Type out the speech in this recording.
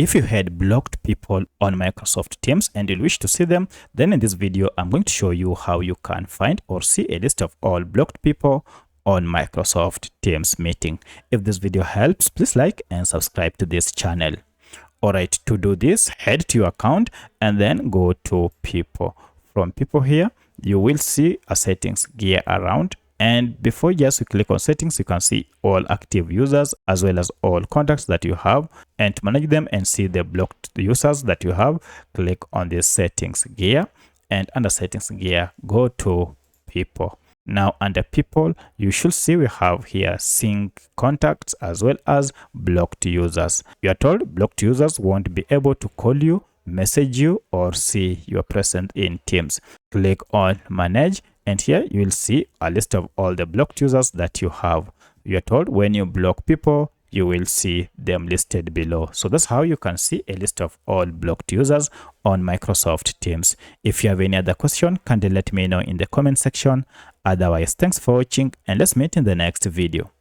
If you had blocked people on Microsoft Teams and you wish to see them, then in this video, I'm going to show you how you can find or see a list of all blocked people on Microsoft Teams meeting. If this video helps, please like and subscribe to this channel. Alright, to do this, head to your account and then go to people. From people here, you will see a settings gear around. And before you click on settings, you can see all active users as well as all contacts that you have. And to manage them and see the blocked users that you have, click on this settings gear. And under settings gear, go to people. Now under people, you should see we have here sync contacts as well as blocked users. You are told blocked users won't be able to call you, message you, or see your present in Teams. Click on manage. And here you will see a list of all the blocked users that you have. You are told when you block people, you will see them listed below. So that's how you can see a list of all blocked users on Microsoft Teams. If you have any other question, kindly let me know in the comment section. Otherwise, thanks for watching and let's meet in the next video.